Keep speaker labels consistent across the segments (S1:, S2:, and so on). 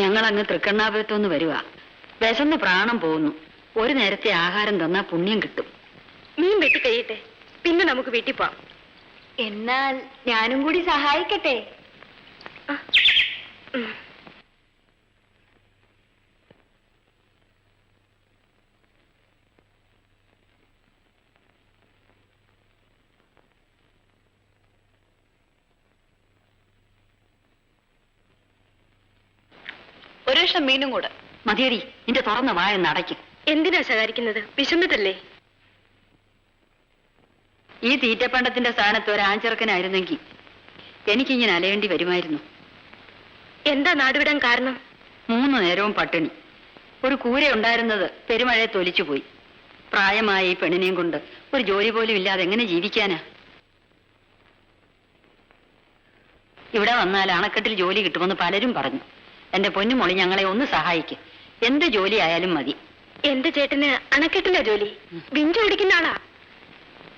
S1: ഞങ്ങളങ്ങ് തൃക്കണ്ണാപുരത്തുനിന്ന് വരുവാ. വിശന്ന് പ്രാണം പോകുന്നു. ഒരു നേരത്തെ ആഹാരം തന്നാ പുണ്യം കിട്ടും.
S2: മീൻ വെട്ടി കഴിയട്ടെ, പിന്നെ നമുക്ക് വീട്ടിൽ പോവാം.
S3: എന്നാൽ ഞാനും കൂടി സഹായിക്കട്ടെ?
S2: ഒരു വർഷം മീനും കൂടെ
S1: മതിയടി, നിന്റെ തുറന്ന വായ നടക്കും.
S2: എന്തിനാ ശകാരിക്കുന്നത്? വിശന്നിട്ടല്ലേ?
S1: ഈ തീറ്റപ്പണ്ടത്തിന്റെ സ്ഥാനത്ത് ഒരു ആഞ്ചെറുക്കനായിരുന്നെങ്കിൽ എനിക്കിങ്ങനെ അലയേണ്ടി വരുമായിരുന്നു.
S2: എന്താ നാടുവിടാൻ കാരണം?
S1: 3 നേരവും പട്ടിണി. ഒരു കൂര ഉണ്ടായിരുന്നത് പെരുമഴയെ തൊലിച്ചുപോയി. പ്രായമായ ഈ പെണ്ണിനെയും കൊണ്ട് ഒരു ജോലി പോലും ഇല്ലാതെ എങ്ങനെ ജീവിക്കാനാ? ഇവിടെ വന്നാൽ അണക്കെട്ടിൽ ജോലി കിട്ടുമെന്ന് പലരും പറഞ്ഞു. എന്റെ പൊന്നുമോളി, ഞങ്ങളെ ഒന്ന് സഹായിക്കും. എന്ത് ജോലി ആയാലും മതി.
S2: എന്റെ ചേട്ടന് അണക്കെട്ടില്ല ജോലി, വിഞ്ചു ഓടിക്കുന്ന ആളാ.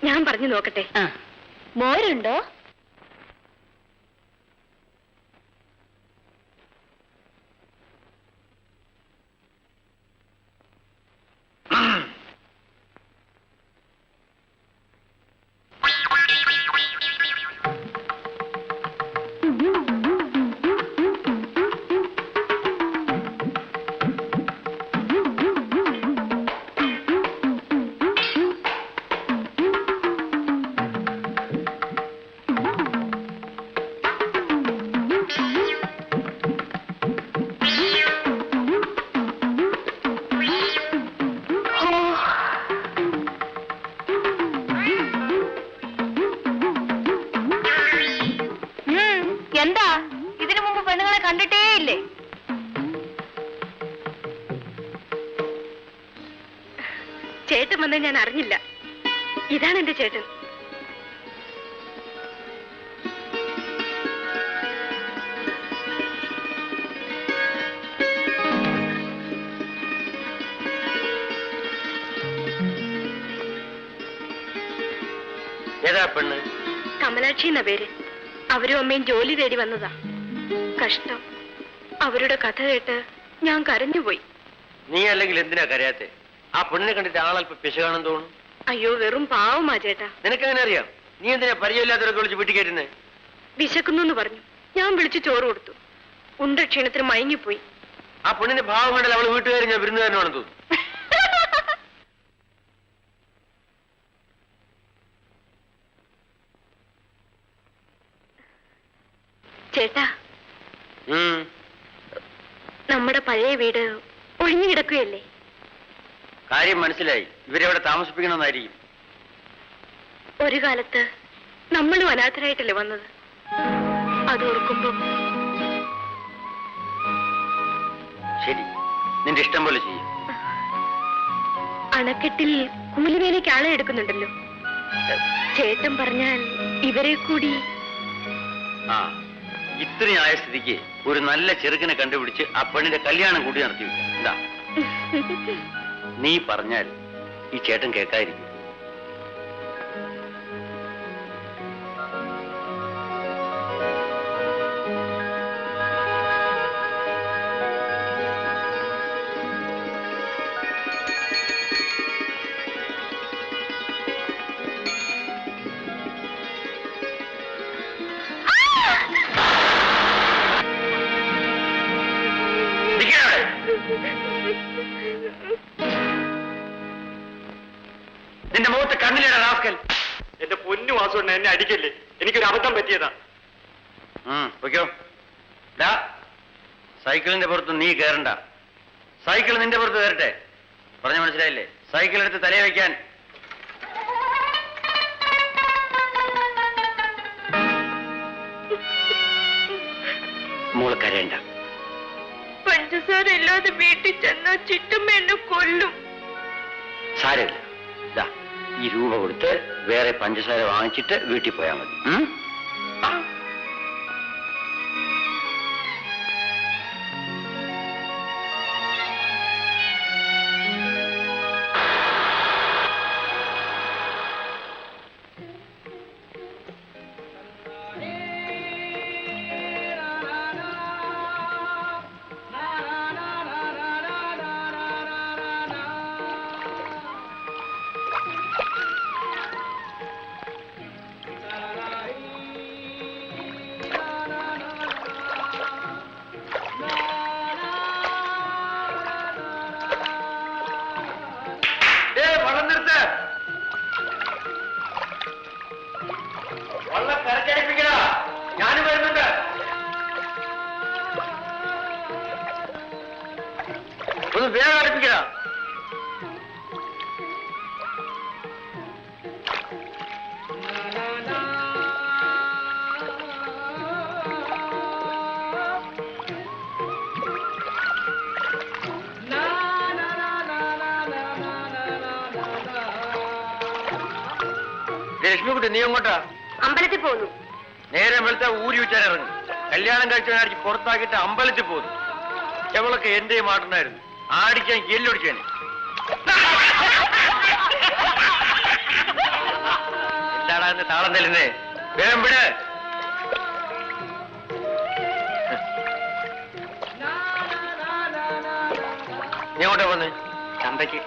S2: ഞാൻ പറഞ്ഞു നോക്കട്ടെ.
S3: മോരുണ്ടോ? എന്താ ഇതിനു മുമ്പ് പെണ്ണുങ്ങളെ കണ്ടിട്ടേ ഇല്ലേ?
S2: ചേട്ടൻ വന്നത് ഞാൻ അറിഞ്ഞില്ല. ഇതാണ് എന്റെ ചേട്ടൻ.
S4: ഏതാ പെണ്ണ്?
S2: കമലാക്ഷി എന്ന പേര്. അവരും അമ്മയും ജോലി തേടി വന്നതാ. കഷ്ടം. അവരുടെ കഥ കേട്ട് ഞാൻ കരഞ്ഞുപോയി.
S4: നീ അല്ലെങ്കിൽ എന്തിനാ കരയാത്തെ? ആ പെണ്ണിനെ കണ്ടിട്ട് ആളല്പ പിശകാണെന്ന് തോന്നുന്നു.
S2: അയ്യോ, വെറും പാവമാ ചേട്ടാ.
S4: നിനക്കെങ്ങനെ അറിയാം? നീ എന്തിനാ പരിചയമില്ലാത്തവരൊക്കെ വിളിച്ച് വീട്ടിൽ കയറ്റുന്നേ?
S2: വിശക്കുന്നു എന്ന് പറഞ്ഞു. ഞാൻ വിളിച്ചു ചോറ് കൊടുത്തു. ഉണ്ട ക്ഷീണത്തിന് മയങ്ങിപ്പോയി.
S4: ആ പെണ്ണിന്റെ ഭാവം കണ്ടല്ല അവള് വീട്ടുകാരി ഞാൻ വിരുന്നുകാരനാണെന്ന് തോന്നുന്നു.
S2: ചേട്ടാ,
S4: നമ്മുടെ
S2: പഴയ വീട് ഒഴിഞ്ഞു കിടക്കുകയല്ലേ?
S4: കാര്യം മനസ്സിലായി. ഇവരെവിടെ താമസിപ്പിക്കണമെന്നായിരിക്കും.
S2: ഒരു കാലത്ത് നമ്മളും അനാഥരായിട്ടല്ലേ വന്നത്. അതോർക്കുമ്പം
S4: ശരി, നിന്റെ ഇഷ്ടം പോലെ ചെയ്യും.
S2: അണക്കെട്ടിൽ കൂലിവേലയ്ക്ക് ആളെ എടുക്കുന്നുണ്ടല്ലോ. ചേട്ടൻ പറഞ്ഞാൽ ഇവരെ കൂടി.
S4: ആ, ഇത്രയും ആയ സ്ഥിതിക്ക് ഒരു നല്ല ചെറുക്കനെ കണ്ടുപിടിച്ച് ആ പെണ്ണിന്റെ കല്യാണം കൂടി നടത്തി വെക്കാം. എന്താ? നീ പറഞ്ഞാൽ ഈ ചേട്ടൻ കേൾക്കാതിരിക്കും. നിന്റെ മുഖത്ത് കണ്ണിലേടാ റാസ്കൽ.
S5: എന്റെ പൊന്നു വാസുണ്ട്, എന്നെ അടിക്കല്ലേ. എനിക്കൊരു അബദ്ധം പറ്റിയതാ.
S4: ഓക്കോ, സൈക്കിളിന്റെ പുറത്ത് നീ കയറണ്ട. സൈക്കിൾ നിന്റെ പുറത്ത് കയറട്ടെ. പറഞ്ഞ മനസ്സിലായില്ലേ? സൈക്കിൾ എടുത്ത് തലയെ വയ്ക്കാൻ. മോള് കരയണ്ട.
S2: പഞ്ചസാര ഇല്ലാതെ വീട്ടിൽ ചെന്നാ ചിട്ടുമ്മ എന്നെ കൊല്ലും.
S4: സാരമില്ല, ഈ രൂപ കൊടുത്ത് വേറെ പഞ്ചസാര വാങ്ങിച്ചിട്ട് വീട്ടിൽ പോയാൽ മതി. ആരംഭിക്കടാ. ലക്ഷ്മിക്കുട്ടി, നീ എങ്ങോട്ടാ?
S2: അമ്പലത്തിൽ പോന്നു.
S4: നേരെ വെളുത്ത ഊരി വെച്ചാലിറങ്ങും. കല്യാണം കഴിച്ചവനാടിച്ച് പുറത്താക്കിയിട്ട് അമ്പലത്തിൽ പോകുന്നു. എവളൊക്കെ എന്റെയും മാട്ടനായിരുന്നു. ആടിക്കാൻ എല്ലൊടിക്കാന്. എന്താടാ എന്ന് താളം തല്ലുന്നേ? വേഗം വിട്. നീ എങ്ങോട്ടാ പോന്നെ?
S5: ചന്തയ്ക്ക്.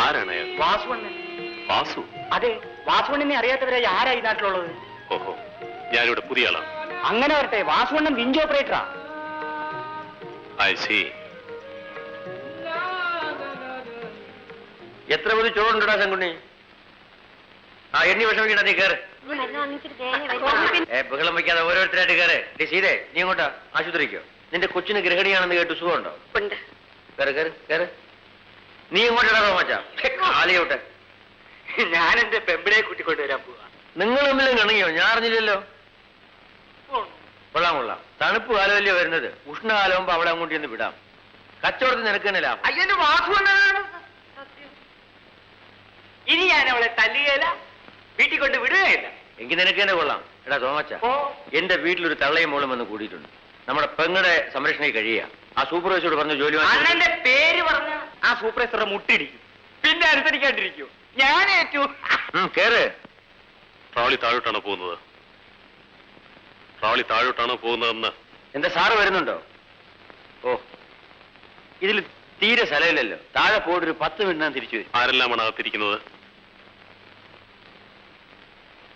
S6: ആരാണ് അയാൾ?
S5: വാസുവണ്ണൻ.
S6: വാസു?
S5: അതെ, വാസുവണ്ണനെ അറിയാത്തവരായി ആരാ ഈ നാട്ടിലുള്ളത്?
S6: ഓഹോ, ഞാനിവിടെ പുതിയ ആളാണ്.
S5: അങ്ങനെ വരട്ടെ, വാസുവണ്ണൻ വിഞ്ച് ഓപ്പറേറ്ററാ.
S6: I see.
S4: എത്ര മതി ചോറുണ്ടടാ ശങ്കുണ്ണി? ആ, എണ്ണി വിഷമിക്കണ്ട, നീ കയറ്. ബഹളം വയ്ക്കാതെ ഓരോരുത്തരായിട്ട് കയറ്. സീതേ, നീ എങ്ങോട്ടാ? ആശുപത്രിക്കോ? നിന്റെ കൊച്ചിന് ഗൃഹിണിയാണെന്ന് കേട്ടു, സുഖമുണ്ടോ?
S2: ഉണ്ട്.
S4: കയറ് കയറ് കയറ്. നീ എങ്ങോട്ടാ റോമച്ചാ? കാളിയോട്ടെ.
S5: ഞാൻ എന്റെ പെമ്പിളെ കൂട്ടിക്കൊണ്ടുവരാൻ പോവാ.
S4: നിങ്ങൾ തമ്മിലും കണങ്ങിയോ? ഞാൻ അറിഞ്ഞില്ലല്ലോ. കൊള്ളാം കൊള്ളാം. തണുപ്പ് കാലമല്ലേ വരുന്നത്. ഉഷ്ണകാലമാകുമ്പോ അവിടെ അങ്ങോട്ട് ചെന്ന് വിടാം. കച്ചവടത്തിന് നിനക്ക് തന്നെ ലാഭം.
S5: അയ്യോ, വാസുവണ്ണനാണ്. ഇനി ഞാൻ അവളെ തല്ലുകയില്ല, വീട്ടിൽ കൊണ്ട് വിടുകയില്ല.
S4: എങ്കിൽ നിനക്ക് തന്നെ കൊള്ളാം. എടാ തോമച്ച,
S5: ഓ.
S4: എന്റെ വീട്ടിലൊരു തള്ളയും മോളും വന്ന് കൂടിയിട്ടുണ്ട്. നമ്മുടെ പെങ്ങളുടെ സംരക്ഷണയിൽ കഴിയുക. ആ സൂപ്പർവൈസറോട് പറഞ്ഞ ജോലി
S5: അണ്ണന്റെ പേര് പറഞ്ഞ ആ സൂപ്പർവൈസറുടെ മുട്ടിടിക്കും. പിന്നെ അനുസരിക്കാണ്ടിരിക്കൂ. ഞാൻ ഏറ്റു.
S4: കേറ്.
S6: ട്രോളി താഴോട്ടാണോ പോകുന്നത്? ട്രോളി താഴോട്ടാണോ പോകുന്നതെന്ന്?
S4: എന്താ സാറ് വരുന്നുണ്ടോ? ഓ, ഇതിൽ തീരെ സ്ഥലമില്ലല്ലോ. താഴെ പോയിട്ട് ഒരു 10 മിനിറ്റ് ഞാൻ തിരിച്ചു വരും.
S6: ആരെല്ലാമാണ് അകത്തിരിക്കുന്നത്?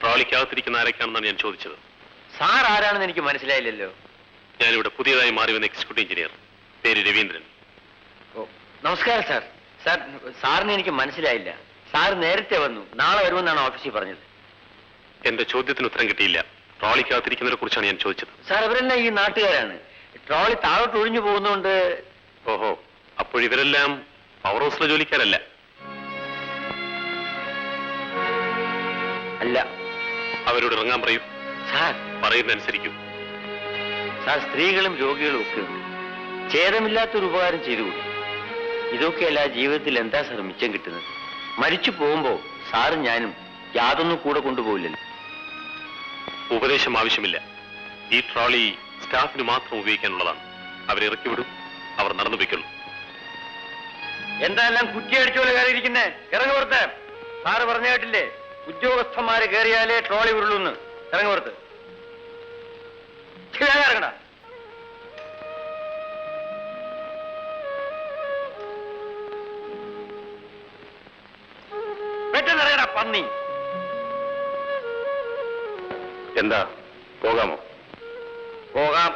S6: ട്രോളിക്കകത്തിരിക്കുന്ന ആരൊക്കെയാണെന്നാണ് ഞാൻ ചോദിച്ചത്.
S4: സാർ ആരാണെന്ന് എനിക്ക് മനസ്സിലായില്ലല്ലോ.
S6: ഞാനിവിടെ പുതിയതായി മാറി വന്ന എക്സിക്യൂട്ടീവ് എഞ്ചിനീയർ, പേര് രവീന്ദ്രൻ.
S4: ഓ, നമസ്കാരം സാർ. സാർ, സാറിനെ എനിക്ക് മനസ്സിലായില്ല. സാർ നേരത്തെ വന്നു, നാളെ വരുമെന്നാണ് ഓഫീസിൽ പറഞ്ഞത്.
S6: എന്റെ ചോദ്യത്തിന് ഉത്തരം കിട്ടിയില്ല. ട്രോളിക്കകത്തിരിക്കുന്നതിനെ കുറിച്ചാണ് ഞാൻ ചോദിച്ചത്.
S4: സാർ, അവരെല്ലാം ഈ നാട്ടുകാരാണ്. ട്രോളി താഴോട്ട് ഒഴിഞ്ഞു പോകുന്നതുകൊണ്ട്.
S6: ഓഹോ, അപ്പോഴിവരെല്ലാം പവർ ഹൗസിലെ ജോലിക്കാരല്ല?
S4: അല്ല.
S6: അവരോട് ഇറങ്ങാൻ പറയൂ.
S4: സാർ,
S6: പറയുന്നതനുസരിക്കും.
S4: സാർ, സ്ത്രീകളും രോഗികളും ഒക്കെ ഉണ്ട്. ഛേദമില്ലാത്തൊരു ഉപകാരം ചെയ്തുകൂടി. ഇതൊക്കെയല്ല ജീവിതത്തിൽ എന്താ സാർ മിച്ചം കിട്ടുന്നത്? മരിച്ചു പോകുമ്പോ സാറും ഞാനും യാതൊന്നും കൂടെ കൊണ്ടുപോകില്ലല്ലോ.
S6: ഉപദേശം ആവശ്യമില്ല. ഈ ട്രോളി സ്റ്റാഫിന് മാത്രം ഉപയോഗിക്കാനുള്ളതാണ്. അവരെ ഇറക്കി വിടും, അവർ നടന്നു വയ്ക്കുള്ളൂ.
S4: എന്തായാലും കുറ്റിയടിച്ചോലെ കയറിയിരിക്കുന്നേ? ഇറങ്ങി പുറത്ത്. സാറ് പറഞ്ഞ കേട്ടില്ലേ, ഉദ്യോഗസ്ഥന്മാര് കയറിയാലേ ട്രോളി ഉരുളൂന്ന്. ഇറങ്ങി പുറത്ത്. ഇറങ്ങടാ. പെട്ടെന്നിറങ്ങടാ പന്നി.
S6: എന്താ, പോകാമോ?
S4: പോകാം.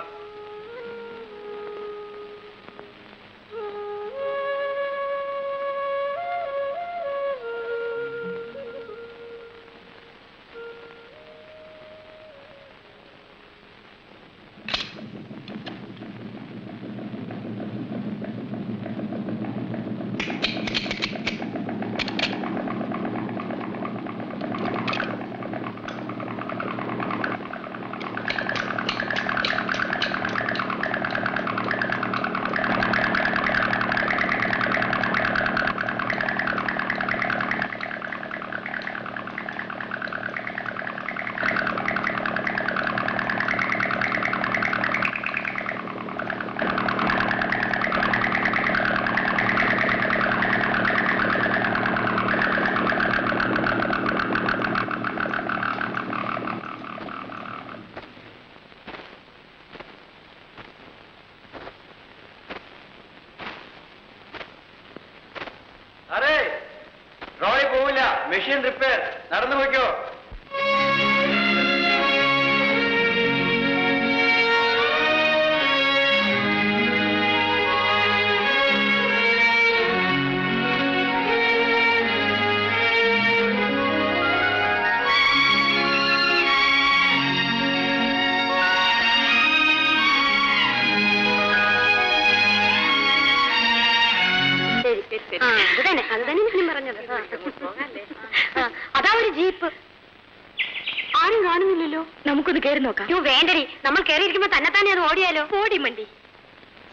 S2: കാണുന്നില്ലല്ലോ. നമുക്കൊന്ന് കയറി നോക്കാം.
S3: യോ വേണ്ടടി, നമ്മൾ കയറിയിരിക്കുമ്പോ തന്നെ തന്നെ അത് ഓടിയാലോ.
S2: ഓടി മണ്ടി.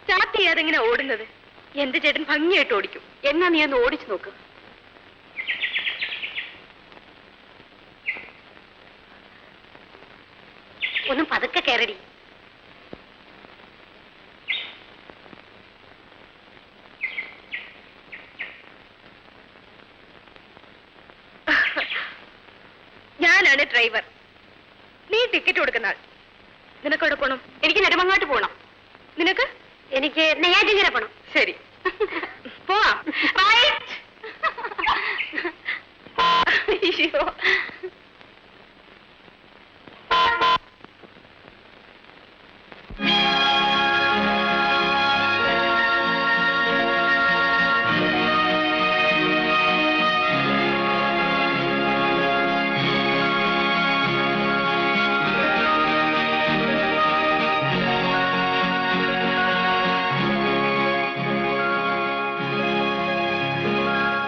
S2: സ്റ്റാർട്ട് ചെയ്യാതെ എങ്ങനെ ഓടുന്നത്? എന്റെ ചേട്ടൻ ഭംഗിയായിട്ട് ഓടിക്കും. എന്നാ നീ ഒന്ന് ഓടിച്ചു നോക്ക്.
S3: ഒന്നും പതുക്കെ കയറടി.
S2: ഞാനാണ് ഡ്രൈവർ, നീ ടിക്കറ്റ് കൊടുക്കുന്ന ആൾ. നിനക്ക് എവിടെ പോണം?
S3: എനിക്ക് നെടുമങ്ങാട്ട് പോണം.
S2: നിനക്ക്?
S3: എനിക്ക് നെയ്യാറ്റിങ്കര പോണം.
S2: ശരി, പോവാം. അയ്യോ,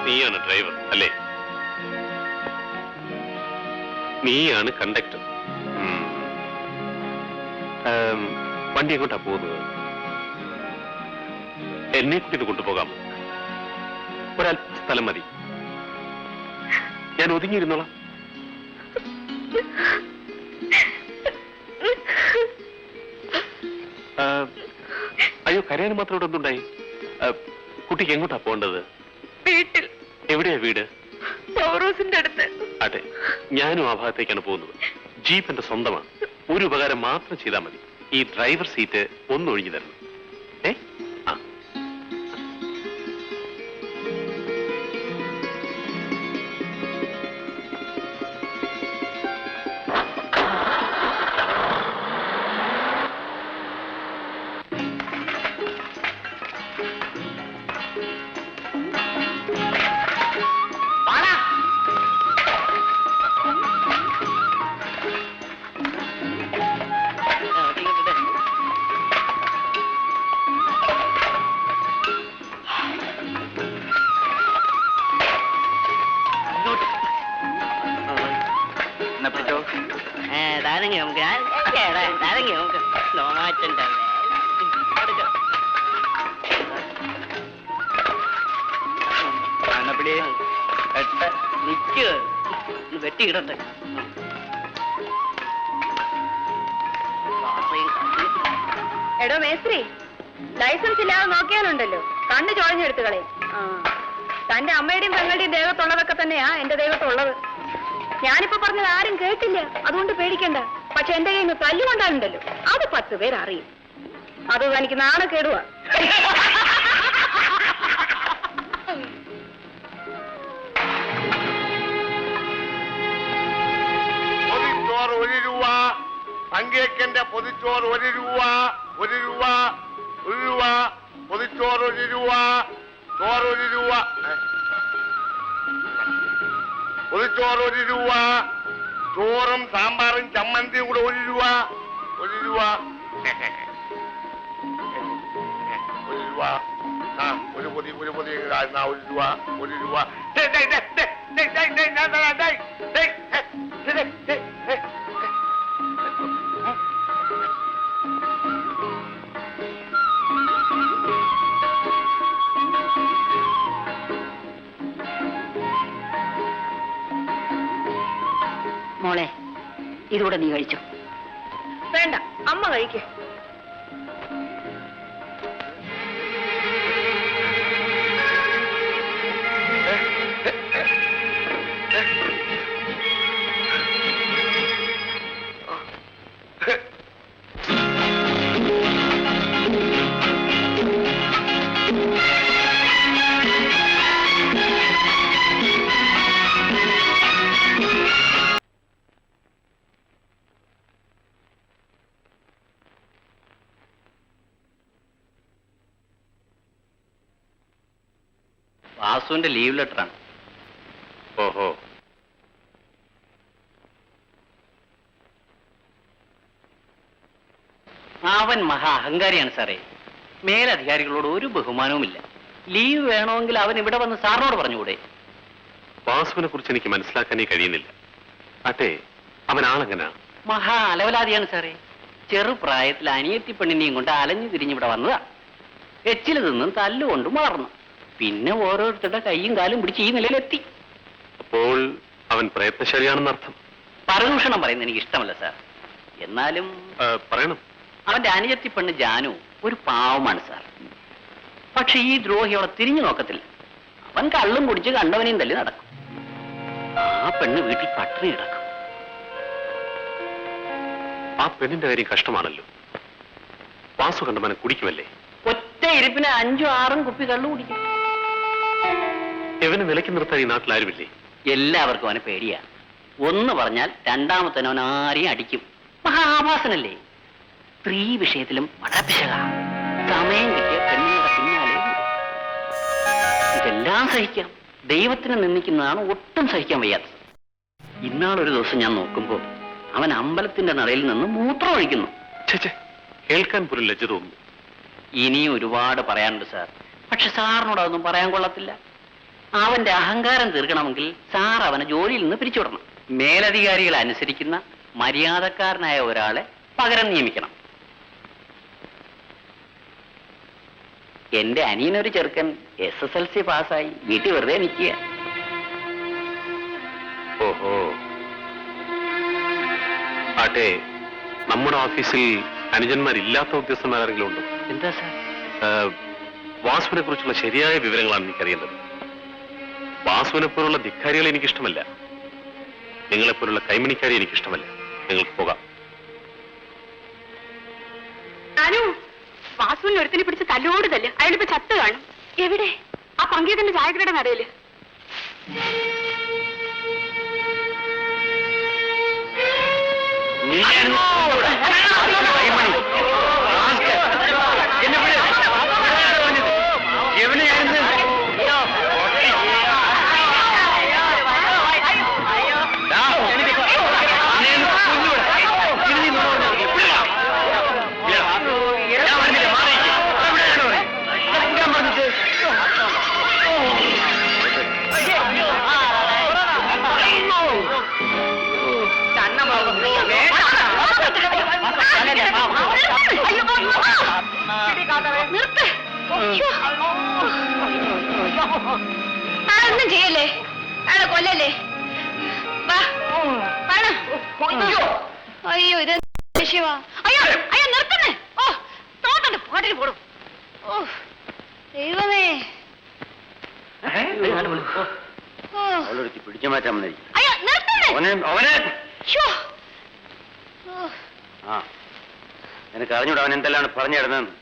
S6: നീയാണ് ഡ്രൈവർ അല്ലേ? നീയാണ് കണ്ടക്ടർ. വണ്ടി എങ്ങോട്ടാ പോകുന്നത്? എന്നെ കൂട്ടിട്ട് കൊണ്ടുപോകാമോ? ഒരല്പ സ്ഥലം മതി, ഞാൻ ഒതുങ്ങിയിരുന്നോളാം. അയ്യോ, കരയാൻ മാത്രം ഇവിടെ ഒന്നുണ്ടായി. കുട്ടിക്ക് എങ്ങോട്ടാ പോകേണ്ടത്?
S2: വീട്ടിൽ.
S6: എവിടെയാ വീട്?
S2: പവറോസിന്റെ അടുത്ത്.
S6: അതെ, ഞാനും ആ ഭാഗത്തേക്കാണ് പോകുന്നത്. ജീപ്പ് എന്റെ സ്വന്തമാണ്. ഒരു ഉപകാരം മാത്രം ചെയ്താൽ മതി, ഈ ഡ്രൈവർ സീറ്റ് ഒന്നൊഴിഞ്ഞു തരണം. ആ,
S1: വെട്ടിയിടട്ടെ.
S2: എടോ മേസ്ത്രി, ലൈസൻസ് ഇല്ലാതെ നോക്കിയാലുണ്ടല്ലോ കണ്ണ് ചുഴഞ്ഞെടുത്ത് കളയും. തന്റെ അമ്മയുടെയും പെങ്ങളുടെയും ദേഹത്തുള്ളതൊക്കെ തന്നെയാ എന്റെ ദേഹത്തുള്ളത്. ഞാനിപ്പോ പറഞ്ഞത് ആരും കേട്ടില്ല, അതുകൊണ്ട് പേടിക്കണ്ട. പക്ഷെ എന്റെ കയ്യിൽ നിന്ന് തല്ലുകൊണ്ടാലുണ്ടല്ലോ അത് 10 പേരറിയും. അത് എനിക്ക് നാണക്കേടുവാ.
S7: പൊതിച്ചോറ് 1 രൂപ, പങ്കേക്കന്റെ പൊതിച്ചോറ് 1 രൂപ, 1 രൂപ, 1 രൂപ, പൊതിച്ചോറ് 1 രൂപ, ചോറ് 1 രൂപ, പൊതിച്ചോറ് 1 രൂപ, ചോറും സാമ്പാറും ചമ്മന്തിയും കൂടെ 1 രൂപ, 1 രൂപ, 1 രൂപ. ആ, ഒരു പൊതി 1 രൂപ, 1 രൂപ.
S1: മോളെ, ഇതുകൂടെ നീ കഴിച്ചോ.
S2: വേണ്ട, അമ്മ കഴിക്കേ.
S4: വാസുവിന്റെ ലീവ് ലെറ്ററാണ്.
S6: ഓഹോ,
S4: അവൻ മഹാ അഹങ്കാരിയാണ് സാറേ. മേലധികാരികളോട് ഒരു ബഹുമാനവുമില്ല. ലീവ് വേണമെങ്കിൽ അവൻ ഇവിടെ വന്ന് സാറിനോട് പറഞ്ഞുകൂടെ?
S6: വാസുവിനെ കുറിച്ച് എനിക്ക് മനസ്സിലാക്കാനേ കഴിയുന്നില്ല. അട്ടെ, അവൻ ആളെങ്ങനാ?
S8: മഹാ അലവലാതിയാണ് സാറേ. ചെറുപ്രായത്തിൽ അനിയത്തി പെണ്ണിനെയും കൊണ്ട് അലഞ്ഞു തിരിഞ്ഞിവിടെ വന്നതാ. എച്ചിൽ നിന്നും തല്ലുകൊണ്ടും വളർന്നു. പിന്നെ ഓരോരുത്തരുടെ കൈയും കാലും പിടിച്ച് ഈ നിലയിലെത്തി.
S6: അപ്പോൾ അവൻ പ്രയത്നശാലിയാണെന്നർത്ഥം.
S8: പരദൂഷണം പറയുന്നത് എനിക്ക് ഇഷ്ടമല്ല സാർ. എന്നാലും
S6: പറയണം.
S8: അവന്റെ അനിയത്തി പെണ്ണ് ജാനു ഒരു പാവമാണ് സാർ. പക്ഷെ ഈ ദ്രോഹി അവളെ തിരിഞ്ഞു നോക്കത്തില്ല. അവൻ കള്ളും കുടിച്ച് കണ്ടവനെയും തല്ലി നടക്കും. ആ പെണ്ണ് വീട്ടിൽ പട്ടിണി കിടക്കും.
S6: ആ പെണ്ണിന്റെ കാര്യം കഷ്ടമാണല്ലോ. വാസു കണ്ടവനെ കുടിക്കുമല്ലേ?
S8: ഒറ്റ ഇരിപ്പിന് 5ഉം 6ഉം കുപ്പി കള്ളു കുടിക്കും.
S6: ഇവനെ നിലയ്ക്ക് നിർത്താൻ ഈ നാട്ടിൽ ആരുമില്ലേ?
S8: എല്ലാവർക്കും അവനെ പേടിയാ. ഒന്ന് പറഞ്ഞാൽ രണ്ടാമത്തവൻ ആരെയും അടിക്കും. മഹാഭാസനല്ലേ? സ്ത്രീ വിഷയത്തിലും വളരെ പിശക. സമയം കിട്ടിയ പെണ്ണുങ്ങളുടെ പിന്നാലെ ഓടും. ഇതെല്ലാം സഹിക്കാം. ദൈവത്തിനെ നിന്ദിക്കുന്നതാണ് ഒട്ടും സഹിക്കാൻ വയ്യാത്തത്. ഇന്നാളൊരു ദിവസം ഞാൻ നോക്കുമ്പോൾ അവൻ അമ്പലത്തിന്റെ നടയിൽ നിന്ന് മൂത്രം ഒഴിക്കുന്നു.
S6: കേൾക്കാൻ പോലും ലജ്ജ തോന്നുന്നു.
S8: ഇനിയും ഒരുപാട് പറയാനുണ്ട് സാർ. പക്ഷെ സാറിനോട് അതൊന്നും പറയാൻ കൊള്ളത്തില്ല. അവന്റെ അഹങ്കാരം തീർക്കണമെങ്കിൽ സാർ അവനെ ജോലിയിൽ നിന്ന് പിരിച്ചുവിടണം. മേലധികാരികളെ അനുസരിക്കുന്ന മര്യാദക്കാരനായ ഒരാളെ പകരം നിയമിക്കണം. എന്റെ അനിയനൊരു ചെറുക്കൻ SSLC പാസ്സായി വീട്ടിൽ വെറുതെ നിൽക്കുക.
S6: ഓഹോ. ആട്ടെ, നമ്മുടെ ഓഫീസിൽ അനുജന്മാരില്ലാത്ത ഉദ്യോഗസ്ഥന്മാരെങ്കിലും ഉണ്ടോ?
S8: എന്താ സാർ?
S6: വാസുവിനെ കുറിച്ചുള്ള ശരിയായ വിവരങ്ങളാണ് എനിക്കറിയേണ്ടത്. വാസുവിനെ പോലുള്ള ധിക്കാരികളെ എനിക്കിഷ്ടമല്ല. നിങ്ങളെപ്പോലുള്ള കൈമണിക്കാരി എനിക്കിഷ്ടമല്ല. നിങ്ങൾക്ക് പോകാം.
S2: വാസുവിനെ ഒരുത്തിനെ പിടിച്ച് തല്ലോട് തല്ല്. അയാളിപ്പോ ചത്ത് കാണും. എവിടെ? ആ പങ്കേതിന്റെ ചായക്കടയുടെ നടയില്. ഒന്നും ചെയ്യല്ലേ, അയാളെ കൊല്ലല്ലേ. അയ്യോ, ഇത് വിഷയമാ. അയ്യോ അയ്യോ, നിർത്തുന്നേ. ഓ, തോട്ടണ്ട് പാട്ടിന് പോടും. ഓ ദൈവമേ.
S4: പിടിച്ചു മാറ്റാൻ വന്നിരിക്കും.
S2: അയ്യോ നിർത്തുന്നേ.
S4: ആ, എനിക്ക് അറിഞ്ഞൂടാ അവൻ എന്തെല്ലാം പറഞ്ഞു കിടന്നെന്ന്.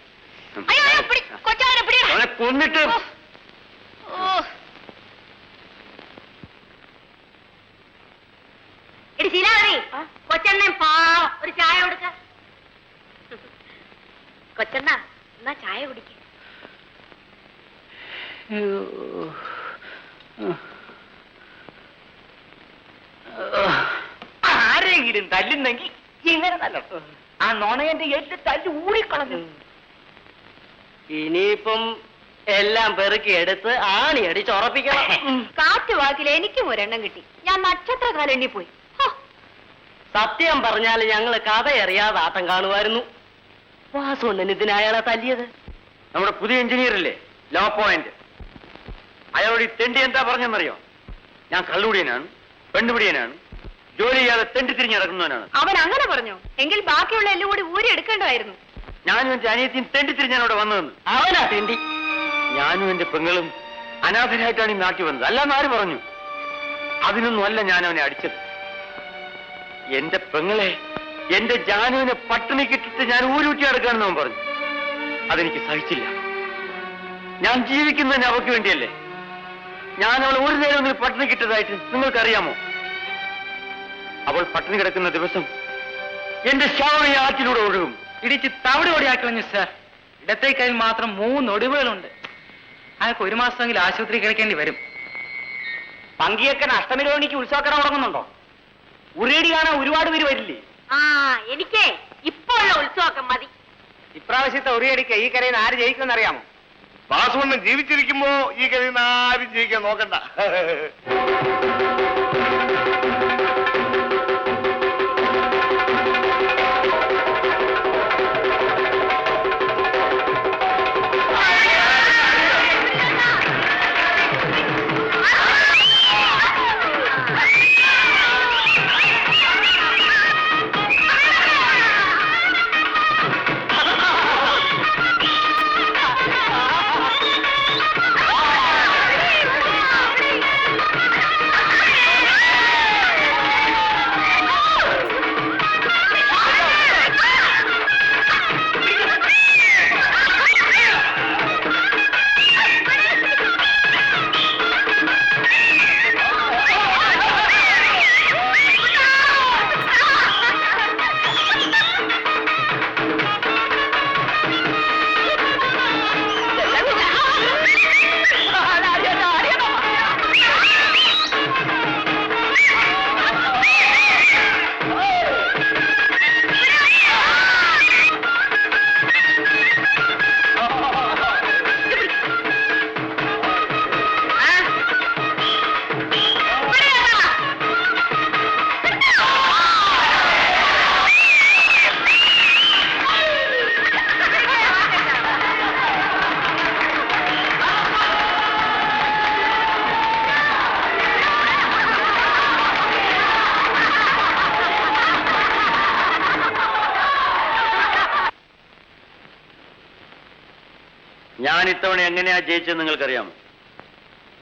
S4: അവനെ കൊന്നിട്ട്
S3: കൊച്ചെണ്ണ പാവം ഒരു ചായ കൊടുക്ക. കൊച്ചെണ്ണ എന്നാ ചായ കുടിക്ക.
S5: ആരെങ്കിലും തല്ലുന്നെങ്കിൽ ഇങ്ങനെ തല്ലോ. ആ നോണയന്റെ എല്ല് തല്ലി ഊടിക്കളഞ്ഞു.
S8: ഇനിയിപ്പം എല്ലാം പെറുക്കി എടുത്ത് ആണി അടിച്ച് ഉറപ്പിക്കണം.
S2: കാറ്റ് വാക്കിൽ എനിക്കും ഒരെണ്ണം കിട്ടി. ഞാൻ നക്ഷത്രകാലെണ്ണി പോയി.
S8: സത്യം പറഞ്ഞാൽ ഞങ്ങള് കഥയറിയാതെ ആട്ടം കാണുമായിരുന്നു. വാസുണ്ണൻ ഇതിനയാളെ തല്ലിയത്.
S4: നമ്മുടെ പുതിയ എഞ്ചിനീയർ ഇല്ലേ, ലോ പോയിന്റ്, അയാളോട് ഈ തെണ്ടി എന്താ പറഞ്ഞെന്നറിയോ? ഞാൻ കള്ളുപിടിയനാണ്, പെണ്ണുപിടിയനാണ്, ജോലി ചെയ്യാതെ തെണ്ടി തിരിഞ്ഞ് നടക്കുന്നവനാണ്.
S2: അവൻ അങ്ങനെ പറഞ്ഞു എങ്കിൽ ബാക്കിയുള്ള എല്ലാം കൂടി ഊരി എടുക്കേണ്ടതായിരുന്നു.
S4: ഞാനും എന്റെ അനിയത്തിയും തെണ്ടി തിരിഞ്ഞാണ് അവിടെ വന്നതെന്ന്.
S8: അവനാ തെണ്ടി.
S4: ഞാനും എന്റെ പെങ്ങളും അനാഥരായിട്ടാണ് ഈ നാട്ടിൽ വന്നത്. അല്ലാന്ന് ആര് പറഞ്ഞു? അതിനൊന്നും അല്ല ഞാൻ അവനെ അടിച്ചത്. എന്റെ പെങ്ങളെ, എന്റെ ജാനുവിനെ പട്ടിണി കിട്ടിട്ട് ഞാൻ ഊരൂറ്റി അടുക്കാണെന്ന് അവൻ പറഞ്ഞു. അതെനിക്ക് സഹിച്ചില്ല. ഞാൻ ജീവിക്കുന്നതിന് അവർക്ക് വേണ്ടിയല്ലേ. ഞാൻ അവൾ ഒരു നേരം പട്ടിണി കിട്ടതായിട്ട് നിങ്ങൾക്കറിയാമോ? അവൾ പട്ടിണി കിടക്കുന്ന ദിവസം എന്റെ ശവം ഈ ആറ്റിലൂടെ ഒഴുകും.
S5: ഇടിച്ച് തവിട് ഓടിയാക്കളഞ്ഞു സാർ. ഇടത്തെ കയ്യിൽ മാത്രം 3 ഒടിവുകളുണ്ട്. അയാൾക്ക് 1 മാസമെങ്കിലും ആശുപത്രി കിടക്കേണ്ടി വരും. പങ്കിയക്കൻ അഷ്ടമി രോഹിണിക്ക് ഉത്സവക്കട തുടങ്ങുന്നുണ്ടോ? ഉറിയടി കാണാൻ ഒരുപാട് പേര് വരില്ലേ?
S3: ആ എനിക്ക് ഇപ്പോ ഉള്ള ഉത്സവമൊക്കെ മതി.
S5: ഇപ്രാവശ്യത്തെ ഉറിയടിക്ക് ഈ കരയിൽ ആര് ജയിക്കുമെന്ന് അറിയാമോ?
S7: വാസുവണ്ണൻ ജീവിച്ചിരിക്കുമ്പോ ഈ കരയിൽ നിന്ന് ആരും ജയിക്കാൻ നോക്കണ്ട.
S4: ഞാൻ ഇത്തവണ എങ്ങനെയാ ജയിച്ചത് നിങ്ങൾക്കറിയാം.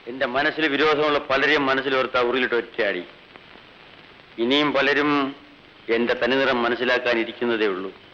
S4: എന്റെ മനസ്സിൽ വിരോധമുള്ള പലരെയും മനസ്സിലോർത്ത ഉറിയിലിട്ട് ഒറ്റയാടി. ഇനിയും പലരും എന്റെ തനിനിറം മനസ്സിലാക്കാനിരിക്കുന്നതേ ഉള്ളൂ.